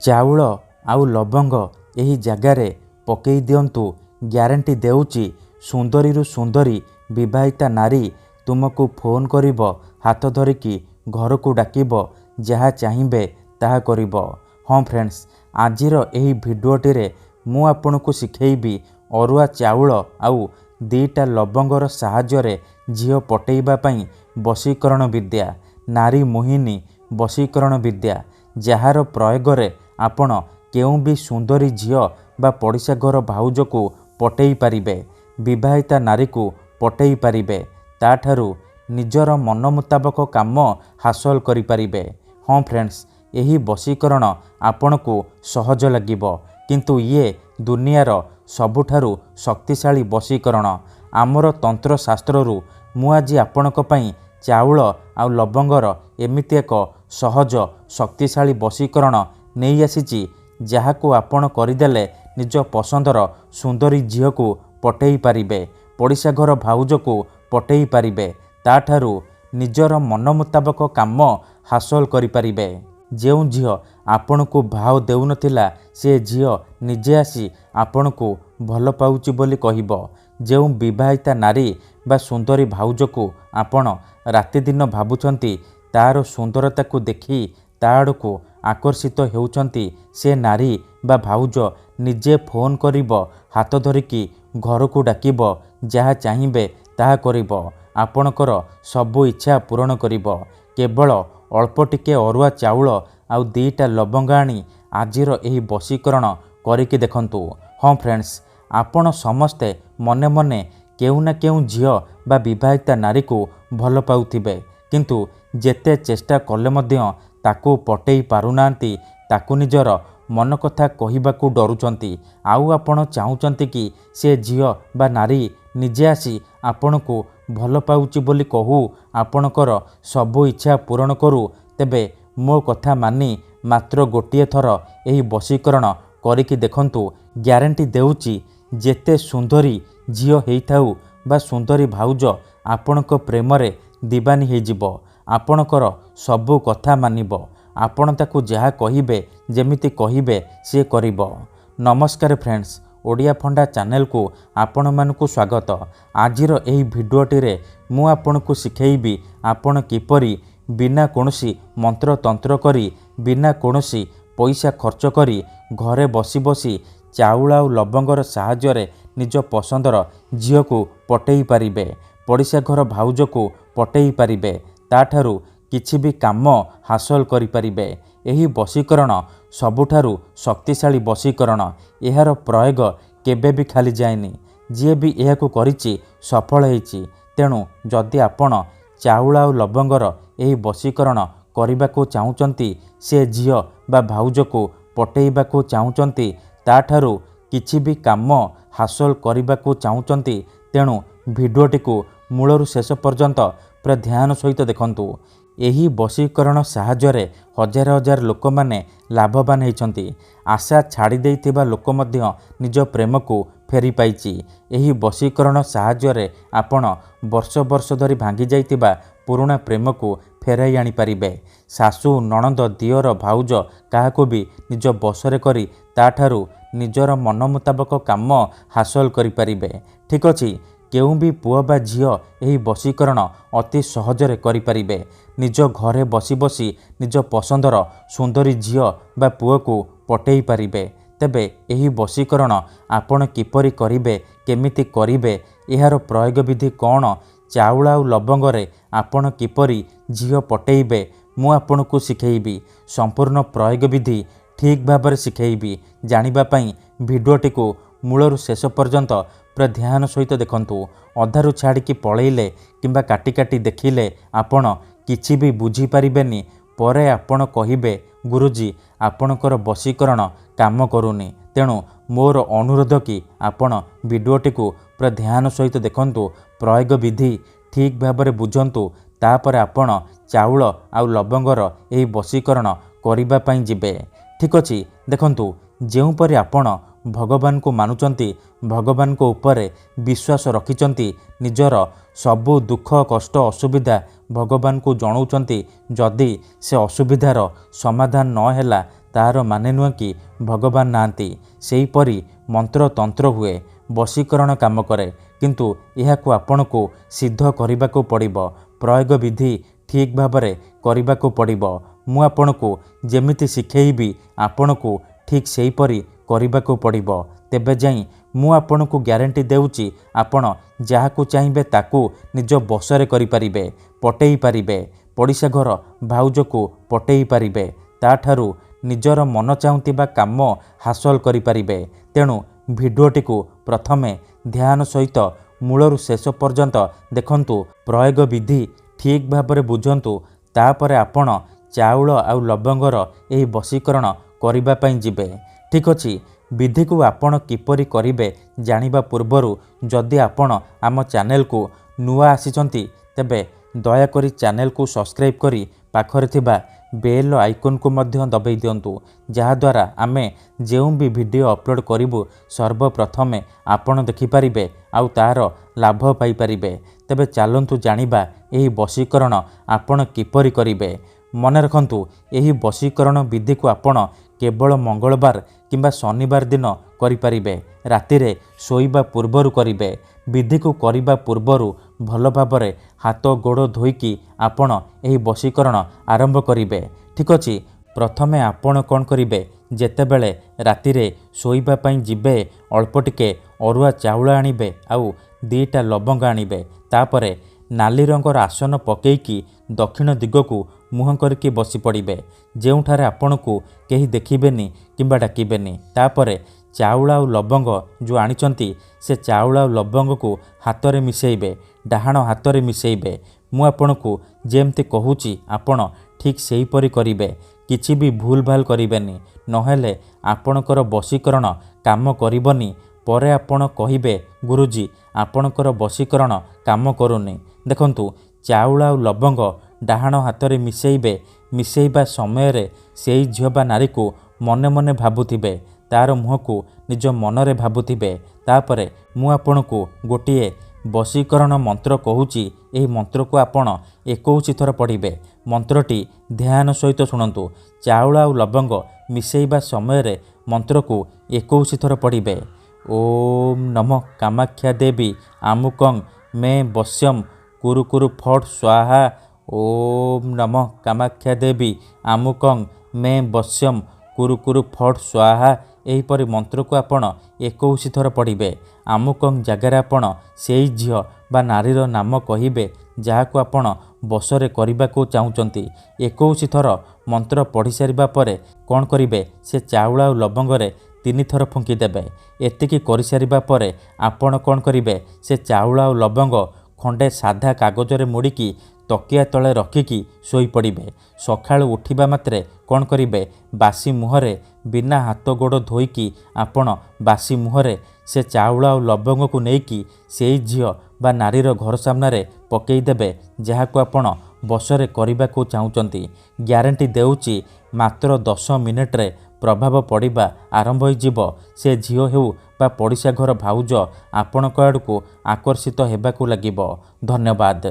ଚାଉଳ ଆଉ ଲବଙ୍ଗ ଏହି ଜାଗାରେ ପକେଇ ଦିଅନ୍ତୁ। ଗ୍ୟାରେଣ୍ଟି ଦେଉଛି ସୁନ୍ଦରୀରୁ ସୁନ୍ଦରୀ ବିବାହିତା ନାରୀ ତୁମକୁ ଫୋନ୍ କରିବ, ହାତ ଧରିକି ଘରକୁ ଡାକିବ, ଯାହା ଚାହିଁବେ ତାହା କରିବ। ହଁ ଫ୍ରେଣ୍ଡସ୍, ଆଜିର ଏହି ଭିଡ଼ିଓଟିରେ ମୁଁ ଆପଣଙ୍କୁ ଶିଖେଇବି ଅରୁଆ ଚାଉଳ ଆଉ 2ଟା ଲବଙ୍ଗର ସାହାଯ୍ୟରେ ଝିଅ ପଟେଇବା ପାଇଁ ବଶୀକରଣ ବିଦ୍ୟା, ନାରୀ ମୋହିନୀ ବଶୀକରଣ ବିଦ୍ୟା, ଯାହାର ପ୍ରୟୋଗରେ ଆପଣ କେଉଁ ବି ସୁନ୍ଦରୀ ଝିଅ ବା ପଡ଼ିଶା ଘର ଭାଉଜକୁ ପଟେଇ ପାରିବେ, ବିବାହିତା ନାରୀକୁ ପଟେଇ ପାରିବେ, ତାଠାରୁ ନିଜର ମନ ମୁତାବକ କାମ ହାସଲ କରିପାରିବେ। ହଁ ଫ୍ରେଣ୍ଡସ୍, ଏହି ବଶୀକରଣ ଆପଣଙ୍କୁ ସହଜ ଲାଗିବ, କିନ୍ତୁ ଇଏ ଦୁନିଆର ସବୁଠାରୁ ଶକ୍ତିଶାଳୀ ବଶୀକରଣ। ଆମର ତନ୍ତ୍ରଶାସ୍ତ୍ରରୁ ମୁଁ ଆଜି ଆପଣଙ୍କ ପାଇଁ ଚାଉଳ ଆଉ ଲବଙ୍ଗର ଏମିତି ଏକ ସହଜ ଶକ୍ତିଶାଳୀ ବଶୀକରଣ ନେଇ ଆସିଛି, ଯାହାକୁ ଆପଣ କରିଦେଲେ ନିଜ ପସନ୍ଦର ସୁନ୍ଦରୀ ଝିଅକୁ ପଟେଇ ପାରିବେ, ପଡ଼ିଶା ଘର ଭାଉଜକୁ ପଟେଇ ପାରିବେ, ତାଠାରୁ ନିଜର ମନ ମୁତାବକ କାମ ହାସଲ କରିପାରିବେ। ଯେଉଁ ଝିଅ ଆପଣଙ୍କୁ ଭାव ଦେଉନଥିଲା ସେ ଝିଅ ନିଜେ ଆସି ଆପଣଙ୍କୁ ଭଲ ପାଉଛି ବୋଲି କହିବ। ଯେଉଁ ବିବାହିତା ନାରୀ ବା ସୁନ୍ଦରୀ ଭାଉଜକୁ ଆପଣ ରାତିଦିନ ଭାବୁଛନ୍ତି, ତାର ସୁନ୍ଦରତାକୁ ଦେଖି ତା ଆଡ଼କୁ ଆକର୍ଷିତ ହେଉଛନ୍ତି, ସେ ନାରୀ ବା ଭାଉଜ ନିଜେ ଫୋନ୍ କରିବ, ହାତ ଧରିକି ଘରକୁ ଡାକିବ, ଯାହା ଚାହିଁବେ ତାହା କରିବ, ଆପଣଙ୍କର ସବୁ ଇଚ୍ଛା ପୂରଣ କରିବ। କେବଳ ଅଳ୍ପ ଟିକେ ଅରୁଆ ଚାଉଳ ଆଉ 2ଟା ଲବଙ୍ଗ ଆଣି ଆଜିର ଏହି ବଶୀକରଣ କରିକି ଦେଖନ୍ତୁ। ହଁ ଫ୍ରେଣ୍ଡସ୍, ଆପଣ ସମସ୍ତେ ମନେ ମନେ କେଉଁ ନା କେଉଁ ଝିଅ ବା ବିବାହିତା ନାରୀକୁ ଭଲ ପାଉଥିବେ, କିନ୍ତୁ ଯେତେ ଚେଷ୍ଟା କଲେ ମଧ୍ୟ ତାକୁ ପଟେଇ ପାରୁନାହାନ୍ତି, ତାକୁ ନିଜର ମନ କଥା କହିବାକୁ ଡରୁଛନ୍ତି। ଆଉ ଆପଣ ଚାହୁଁଛନ୍ତି କି ସେ ଝିଅ ବା ନାରୀ ନିଜେ ଆସି ଆପଣଙ୍କୁ ଭଲ ପାଉଛି ବୋଲି କହୁ, ଆପଣଙ୍କର ସବୁ ଇଚ୍ଛା ପୂରଣ କରୁ। ତେବେ ମୋ କଥା ମାନି ମାତ୍ର ଗୋଟିଏ ଥର ଏହି ବଶୀକରଣ କରିକି ଦେଖନ୍ତୁ। ଗ୍ୟାରେଣ୍ଟି ଦେଉଛି ଯେତେ ସୁନ୍ଦରୀ ଝିଅ ହେଇଥାଉ ବା ସୁନ୍ଦରୀ ଭାଉଜ ଆପଣଙ୍କ ପ୍ରେମରେ ଦିବାନୀ ହେଇଯିବ, ଆପଣଙ୍କର ସବୁ କଥା ମାନିବ, ଆପଣ ତାକୁ ଯାହା କହିବେ, ଯେମିତି କହିବେ ସିଏ କରିବ। ନମସ୍କାର ଫ୍ରେଣ୍ଡସ୍, ଓଡ଼ିଆ ଫଣ୍ଡା ଚ୍ୟାନେଲକୁ ଆପଣମାନଙ୍କୁ ସ୍ୱାଗତ। ଆଜିର ଏହି ଭିଡ଼ିଓଟିରେ ମୁଁ ଆପଣଙ୍କୁ ଶିଖେଇବି ଆପଣ କିପରି ବିନା କୌଣସି ମନ୍ତ୍ରତନ୍ତ୍ର କରି, ବିନା କୌଣସି ପଇସା ଖର୍ଚ୍ଚ କରି ଘରେ ବସି ବସି ଚାଉଳ ଆଉ ଲବଙ୍ଗର ସାହାଯ୍ୟରେ ନିଜ ପସନ୍ଦର ଝିଅକୁ ପଟେଇ ପାରିବେ, ପଡ଼ିଶା ଘର ଭାଉଜକୁ ପଟେଇ ପାରିବେ, ତାଠାରୁ କିଛି ବି କାମ ହାସଲ କରିପାରିବେ। ଏହି ବଶୀକରଣ ସବୁଠାରୁ ଶକ୍ତିଶାଳୀ ବଶୀକରଣ। ଏହାର ପ୍ରୟୋଗ କେବେ ବି ଖାଲି ଯାଏନି। ଯିଏ ବି ଏହାକୁ କରିଛି ସଫଳ ହେଇଛି। ତେଣୁ ଯଦି ଆପଣ ଚାଉଳ ଆଉ ଲବଙ୍ଗର ଏହି ବଶୀକରଣ କରିବାକୁ ଚାହୁଁଛନ୍ତି, ସେ ଝିଅ ବା ଭାଉଜକୁ ପଟେଇବାକୁ ଚାହୁଁଛନ୍ତି, ତାଠାରୁ କିଛି ବି କାମ ହାସଲ କରିବାକୁ ଚାହୁଁଛନ୍ତି, ତେଣୁ ଭିଡ଼ିଓଟିକୁ ମୂଳରୁ ଶେଷ ପର୍ଯ୍ୟନ୍ତ ପୁରା ଧ୍ୟାନ ସହିତ ଦେଖନ୍ତୁ। ଏହି ବଶୀକରଣ ସାହାଯ୍ୟରେ ହଜାର ହଜାର ଲୋକମାନେ ଲାଭବାନ ହେଇଛନ୍ତି। ଆଶା ଛାଡ଼ି ଦେଇଥିବା ଲୋକ ମଧ୍ୟ ନିଜ ପ୍ରେମକୁ ଫେରି ପାଇଛି। ଏହି ବଶୀକରଣ ସାହାଯ୍ୟରେ ଆପଣ ବର୍ଷ ବର୍ଷ ଧରି ଭାଙ୍ଗି ଯାଇଥିବା ପୁରୁଣା ପ୍ରେମକୁ ଫେରାଇ ଆଣିପାରିବେ। ଶାଶୁ, ନଣନ୍ଦ, ଦିଅର, ଭାଉଜ କାହାକୁ ବି ନିଜ ବଶରେ କରି ତାଠାରୁ ନିଜର ମନ ମୁତାବକ କାମ ହାସଲ କରିପାରିବେ। ଠିକ୍ ଅଛି, କେଉଁ ବି ପୁଅ ବା ଝିଅ ଏହି ବଶୀକରଣ ଅତି ସହଜରେ କରିପାରିବେ। ନିଜ ଘରେ ବସି ବସି ନିଜ ପସନ୍ଦର ସୁନ୍ଦରୀ ଝିଅ ବା ପୁଅକୁ ପଟେଇ ପାରିବେ। ତେବେ ଏହି ବଶୀକରଣ ଆପଣ କିପରି କରିବେ, କେମିତି କରିବେ, ଏହାର ପ୍ରୟୋଗ ବିଧି କ'ଣ, ଚାଉଳ ଆଉ ଲବଙ୍ଗରେ ଆପଣ କିପରି ଝିଅ ପଟେଇବେ, ମୁଁ ଆପଣଙ୍କୁ ଶିଖେଇବି। ସମ୍ପୂର୍ଣ୍ଣ ପ୍ରୟୋଗ ବିଧି ଠିକ୍ ଭାବରେ ଶିଖେଇବି। ଜାଣିବା ପାଇଁ ଭିଡ଼ିଓଟିକୁ ମୂଳରୁ ଶେଷ ପର୍ଯ୍ୟନ୍ତ ପୁରା ଧ୍ୟାନ ସହିତ ଦେଖନ୍ତୁ। ଅଧାରୁ ଛାଡ଼ିକି ପଳେଇଲେ କିମ୍ବା କାଟି କାଟି ଦେଖିଲେ ଆପଣ କିଛି ବି ବୁଝିପାରିବେନି। ପରେ ଆପଣ କହିବେ, ଗୁରୁଜୀ ଆପଣଙ୍କର ବଶୀକରଣ କାମ କରୁନି। ତେଣୁ ମୋର ଅନୁରୋଧ କି ଆପଣ ଭିଡ଼ିଓଟିକୁ ପୁରା ଧ୍ୟାନ ସହିତ ଦେଖନ୍ତୁ, ପ୍ରୟୋଗ ବିଧି ଠିକ୍ ଭାବରେ ବୁଝନ୍ତୁ, ତାପରେ ଆପଣ ଚାଉଳ ଆଉ ଲବଙ୍ଗର ଏହି ବଶୀକରଣ କରିବା ପାଇଁ ଯିବେ। ଠିକ୍ ଅଛି, ଦେଖନ୍ତୁ, ଯେଉଁପରି ଆପଣ ଭଗବାନଙ୍କୁ ମାନୁଛନ୍ତି, ଭଗବାନଙ୍କ ଉପରେ ବିଶ୍ୱାସ ରଖିଛନ୍ତି, ନିଜର ସବୁ ଦୁଃଖ କଷ୍ଟ ଅସୁବିଧା ଭଗବାନଙ୍କୁ ଜଣାଉଛନ୍ତି, ଯଦି ସେ ଅସୁବିଧାର ସମାଧାନ ନ ହେଲା ତାହାର ମାନେ ନୁହେଁ କି ଭଗବାନ ନାହାନ୍ତି। ସେହିପରି ମନ୍ତ୍ରତନ୍ତ୍ର ହୁଏ, ବଶୀକରଣ କାମ କରେ, କିନ୍ତୁ ଏହାକୁ ଆପଣଙ୍କୁ ସିଦ୍ଧ କରିବାକୁ ପଡ଼ିବ। ପ୍ରୟୋଗ ବିଧି ଠିକ୍ ଭାବରେ କରିବାକୁ ପଡ଼ିବ। ମୁଁ ଆପଣଙ୍କୁ ଯେମିତି ଶିଖେଇବି ଆପଣଙ୍କୁ ଠିକ୍ ସେହିପରି କରିବାକୁ ପଡ଼ିବ। ତେବେ ଯାଇ ମୁଁ ଆପଣଙ୍କୁ ଗ୍ୟାରେଣ୍ଟି ଦେଉଛି ଆପଣ ଯାହାକୁ ଚାହିଁବେ ତାକୁ ନିଜ ବଶରେ କରିପାରିବେ, ପଟେଇ ପାରିବେ। ପଡ଼ିଶା ଘର ଭାଉଜକୁ ପଟେଇ ପାରିବେ, ତାଠାରୁ ନିଜର ମନ ଚାହୁଁଥିବା କାମ ହାସଲ କରିପାରିବେ। ତେଣୁ ଭିଡ଼ିଓଟିକୁ ପ୍ରଥମେ ଧ୍ୟାନ ସହିତ ମୂଳରୁ ଶେଷ ପର୍ଯ୍ୟନ୍ତ ଦେଖନ୍ତୁ, ପ୍ରୟୋଗ ବିଧି ଠିକ୍ ଭାବରେ ବୁଝନ୍ତୁ। ତାପରେ ଆପଣ ଚାଉଳ ଆଉ ଲବଙ୍ଗର ଏହି ବଶୀକରଣ କରିବା ପାଇଁ ଯିବେ। ଠିକ୍ ଅଛି। ବିଧିକୁ ଆପଣ କିପରି କରିବେ ଜାଣିବା ପୂର୍ବରୁ ଯଦି ଆପଣ ଆମ ଚ୍ୟାନେଲକୁ ନୂଆ ଆସିଛନ୍ତି ତେବେ ଦୟାକରି ଚ୍ୟାନେଲକୁ ସବସ୍କ୍ରାଇବ୍ କରି ପାଖରେ ଥିବା ବେଲ୍ ଆଇକନ୍କୁ ମଧ୍ୟ ଦବାଇ ଦିଅନ୍ତୁ, ଯାହାଦ୍ୱାରା ଆମେ ଯେଉଁ ବି ଭିଡ଼ିଓ ଅପଲୋଡ଼ କରିବୁ ସର୍ବପ୍ରଥମେ ଆପଣ ଦେଖିପାରିବେ ଆଉ ତାହାର ଲାଭ ପାଇପାରିବେ। ତେବେ ଚାଲନ୍ତୁ ଜାଣିବା ଏହି ବଶୀକରଣ ଆପଣ କିପରି କରିବେ। ମନେ ରଖନ୍ତୁ, ଏହି ବଶୀକରଣ ବିଧିକୁ ଆପଣ କେବଳ ମଙ୍ଗଳବାର କିମ୍ବା ଶନିବାର ଦିନ କରିପାରିବେ। ରାତିରେ ଶୋଇବା ପୂର୍ବରୁ କରିବେ। ବିଧିକୁ କରିବା ପୂର୍ବରୁ ଭଲ ଭାବରେ ହାତ ଗୋଡ଼ ଧୋଇକି ଆପଣ ଏହି ବଶୀକରଣ ଆରମ୍ଭ କରିବେ। ଠିକ୍ ଅଛି। ପ୍ରଥମେ ଆପଣ କ'ଣ କରିବେ, ଯେତେବେଳେ ରାତିରେ ଶୋଇବା ପାଇଁ ଯିବେ ଅଳ୍ପ ଟିକେ ଅରୁଆ ଚାଉଳ ଆଣିବେ ଆଉ 2ଟା ଲବଙ୍ଗ ଆଣିବେ। ତାପରେ ନାଲି ରଙ୍ଗର ଆସନ ପକେଇକି ଦକ୍ଷିଣ ଦିଗକୁ ମୁହଁ କରିକି ବସି ପଡ଼ିବେ, ଯେଉଁଠାରେ ଆପଣଙ୍କୁ କେହି ଦେଖିବେନି କିମ୍ବା ଡାକିବେନି। ତାପରେ ଚାଉଳ ଆଉ ଲବଙ୍ଗ ଯେଉଁ ଆଣିଛନ୍ତି ସେ ଚାଉଳ ଆଉ ଲବଙ୍ଗକୁ ହାତରେ ମିଶାଇବେ, ଡାହାଣ ହାତରେ ମିଶାଇବେ। ମୁଁ ଆପଣଙ୍କୁ ଯେମିତି କହୁଛି ଆପଣ ଠିକ୍ ସେହିପରି କରିବେ। କିଛି ବି ଭୁଲ ଭାଲ କରିବେନି, ନହେଲେ ଆପଣଙ୍କର ବଶୀକରଣ କାମ କରିବନି। ପରେ ଆପଣ କହିବେ ଗୁରୁଜୀ ଆପଣଙ୍କର ବଶୀକରଣ କାମ କରୁନି। ଦେଖନ୍ତୁ, ଚାଉଳ ଆଉ ଲବଙ୍ଗ ଡାହାଣ ହାତରେ ମିଶାଇବେ। ମିଶାଇବା ସମୟରେ ସେଇ ଝିଅ ବା ନାରୀକୁ ମନେ ମନେ ଭାବୁଥିବେ, ତାର ମୁହଁକୁ ନିଜ ମନରେ ଭାବୁଥିବେ। ତାପରେ ମୁଁ ଆପଣଙ୍କୁ ଗୋଟିଏ ବଶୀକରଣ ମନ୍ତ୍ର କହୁଛି, ଏହି ମନ୍ତ୍ରକୁ ଆପଣ 21 ଥର ପଢ଼ିବେ। ମନ୍ତ୍ରଟି ଧ୍ୟାନ ସହିତ ଶୁଣନ୍ତୁ। ଚାଉଳ ଆଉ ଲବଙ୍ଗ ମିଶାଇବା ସମୟରେ ମନ୍ତ୍ରକୁ 21 ଥର ପଢ଼ିବେ। ଓମ୍ ନମଃ କାମାକ୍ଷା ଦେବୀ ଆମୁକଂ ମେ ବଶ୍ୟମ୍ କୁରୁ କୁରୁ ଫଟ୍ ସ୍ୱାହା। ଓମ୍ ନମଃ କାମାକ୍ଷା ଦେବୀ ଆମୁକଂ ମେ ବଶ୍ୟମ୍ କୁରୁ କୁରୁ ଫଟ୍ ସ୍ୱାହା। ଏହିପରି ମନ୍ତ୍ରକୁ ଆପଣ 21 ଥର ପଢ଼ିବେ। ଆମୁକଂ ଜାଗାରେ ଆପଣ ସେଇ ଝିଅ ବା ନାରୀର ନାମ କହିବେ ଯାହାକୁ ଆପଣ ବଶରେ କରିବାକୁ ଚାହୁଁଛନ୍ତି। 21 ଥର ମନ୍ତ୍ର ପଢ଼ି ସାରିବା ପରେ କ'ଣ କରିବେ, ସେ ଚାଉଳ ଆଉ ଲବଙ୍ଗରେ 3 ଥର ଫୁଙ୍କି ଦେବେ। ଏତିକି କରିସାରିବା ପରେ ଆପଣ କ'ଣ କରିବେ, ସେ ଚାଉଳ ଆଉ ଲବଙ୍ଗ ଖଣ୍ଡେ ସାଧା କାଗଜରେ ମୋଡ଼ିକି ତକିଆ ତଳେ ରଖିକି ଶୋଇପଡ଼ିବେ। ସକାଳୁ ଉଠିବା ମାତ୍ରେ କ'ଣ କରିବେ, ବାସି ମୁହଁରେ ବିନା ହାତ ଗୋଡ଼ ଧୋଇକି ଆପଣ ବାସି ମୁହଁରେ ସେ ଚାଉଳ ଆଉ ଲବଙ୍ଗକୁ ନେଇକି ସେଇ ଝିଅ ବା ନାରୀର ଘର ସାମ୍ନାରେ ପକେଇ ଦେବେ ଯାହାକୁ ଆପଣ ବଶରେ କରିବାକୁ ଚାହୁଁଛନ୍ତି। ଗ୍ୟାରେଣ୍ଟି ଦେଉଛି ମାତ୍ର 10 ମିନିଟ୍ରେ ପ୍ରଭାବ ପଡ଼ିବା ଆରମ୍ଭ ହୋଇଯିବ। ସେ ଝିଅ ହେଉ ବା ପଡ଼ିଶା ଘର ଭାଉଜ ଆପଣଙ୍କ ଆଡ଼କୁ ଆକର୍ଷିତ ହେବାକୁ ଲାଗିବ। ଧନ୍ୟବାଦ।